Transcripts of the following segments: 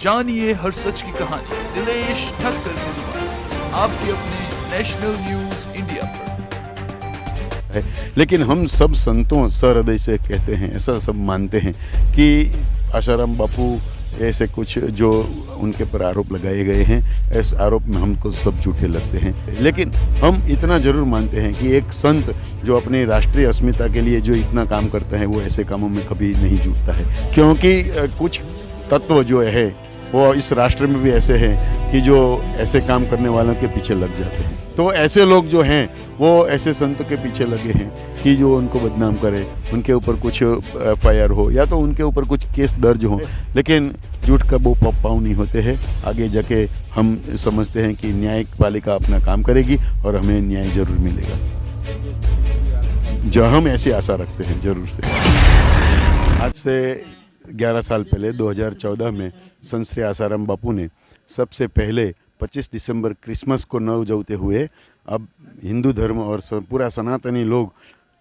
जानिए हर सच की कहानी दिनेश ठक्कर की जुबान आपके अपने नेशनल न्यूज इंडिया पर। है। लेकिन हम सब संतों सहृदय से कहते हैं, ऐसा सब मानते हैं कि आशाराम बापू ऐसे कुछ जो उनके पर आरोप लगाए गए हैं, इस आरोप में हमको सब झूठे लगते हैं। लेकिन हम इतना ज़रूर मानते हैं कि एक संत जो अपनी राष्ट्रीय अस्मिता के लिए जो इतना काम करता है वो ऐसे कामों में कभी नहीं जुटता है, क्योंकि कुछ तत्व जो है वो इस राष्ट्र में भी ऐसे हैं कि जो ऐसे काम करने वालों के पीछे लग जाते हैं। तो ऐसे लोग जो हैं वो ऐसे संतों के पीछे लगे हैं कि जो उनको बदनाम करे, उनके ऊपर कुछ FIR हो या तो उनके ऊपर कुछ केस दर्ज हो, लेकिन झूठ का वो पाँव नहीं होते हैं। आगे जाके हम समझते हैं कि न्यायपालिका अपना काम करेगी और हमें न्याय जरूर मिलेगा, जो हम ऐसी आशा रखते हैं जरूर से। आज से 11 साल पहले 2014 में संत श्री आसाराम बापू ने सबसे पहले 25 दिसंबर क्रिसमस को न उजवते हुए अब हिंदू धर्म और पूरा सनातनी लोग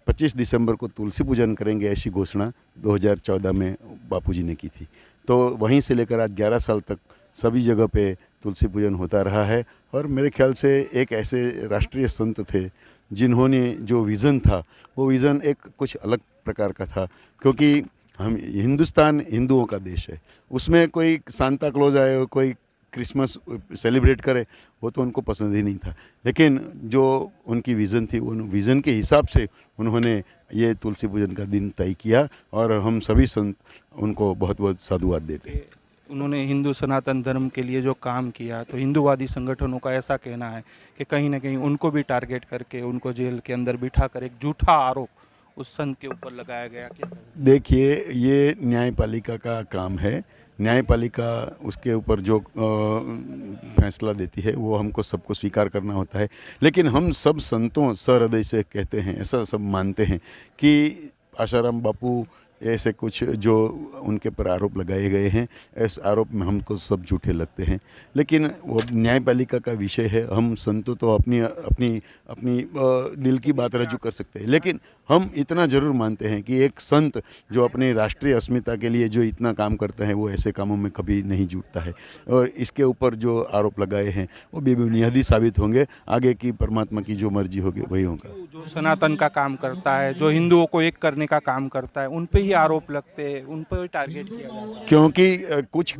25 दिसंबर को तुलसी पूजन करेंगे, ऐसी घोषणा 2014 में बापूजी ने की थी। तो वहीं से लेकर आज 11 साल तक सभी जगह पे तुलसी पूजन होता रहा है। और मेरे ख्याल से एक ऐसे राष्ट्रीय संत थे जिन्होंने जो विज़न था वो विज़न एक कुछ अलग प्रकार का था, क्योंकि हम हिंदुस्तान हिंदुओं का देश है, उसमें कोई सांता क्लॉज आए, कोई क्रिसमस सेलिब्रेट करे, वो तो उनको पसंद ही नहीं था। लेकिन जो उनकी विज़न थी, उन विज़न के हिसाब से उन्होंने ये तुलसी पूजन का दिन तय किया और हम सभी संत उनको बहुत बहुत साधुवाद देते हैं। उन्होंने हिंदू सनातन धर्म के लिए जो काम किया, तो हिंदूवादी संगठनों का ऐसा कहना है कि कहीं ना कहीं उनको भी टारगेट करके उनको जेल के अंदर बिठा कर एक झूठा आरोप उस संत के ऊपर लगाया गया। क्या देखिए, ये न्यायपालिका का काम है। न्यायपालिका उसके ऊपर जो फैसला देती है वो हमको सबको स्वीकार करना होता है। लेकिन हम सब संतों सहृदय से कहते हैं, ऐसा सब मानते हैं कि आशाराम बापू ऐसे कुछ जो उनके पर आरोप लगाए गए हैं, इस आरोप में हमको सब झूठे लगते हैं। लेकिन वो न्यायपालिका का विषय है, हम संतों तो अपनी अपनी अपनी दिल की बात रजू कर सकते हैं। लेकिन हम इतना ज़रूर मानते हैं कि एक संत जो अपनी राष्ट्रीय अस्मिता के लिए जो इतना काम करता है वो ऐसे कामों में कभी नहीं जुटता है। और इसके ऊपर जो आरोप लगाए हैं वो बेबुनियादी साबित होंगे। आगे की परमात्मा की जो मर्जी होगी वही होगा। जो सनातन का काम करता है, जो हिंदुओं को एक करने का काम करता है, उन पे ही आरोप लगते हैं, उन पर ही टारगेट किया जाता है। क्योंकि कुछ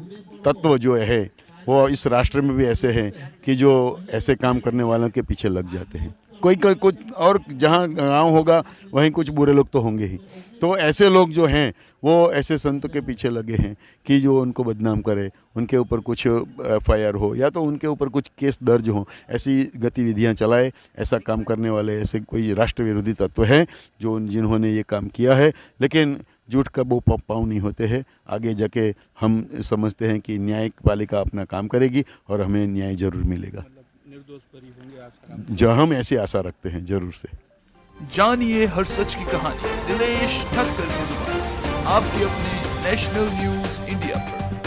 तत्व जो है वो इस राष्ट्र में भी ऐसे हैं कि जो ऐसे काम करने वालों के पीछे लग जाते हैं। कोई कुछ, और जहाँ गांव होगा वहीं कुछ बुरे लोग तो होंगे ही। तो ऐसे लोग जो हैं वो ऐसे संतों के पीछे लगे हैं कि जो उनको बदनाम करे, उनके ऊपर कुछ FIR हो या तो उनके ऊपर कुछ केस दर्ज हो, ऐसी गतिविधियां चलाए। ऐसा काम करने वाले ऐसे कोई राष्ट्र विरोधी तत्व हैं जो जिन्होंने ये काम किया है। लेकिन झूठ का वो पाँव नहीं होते हैं। आगे जाके हम समझते हैं कि न्यायपालिका अपना काम करेगी और हमें न्याय जरूर मिलेगा, निर्दोष बरी होंगे आसाराम। जो हम ऐसी आशा रखते हैं जरूर से। जानिए हर सच की कहानी दिनेश ठक्कर की जुबान आपके अपने नेशनल न्यूज इंडिया पर।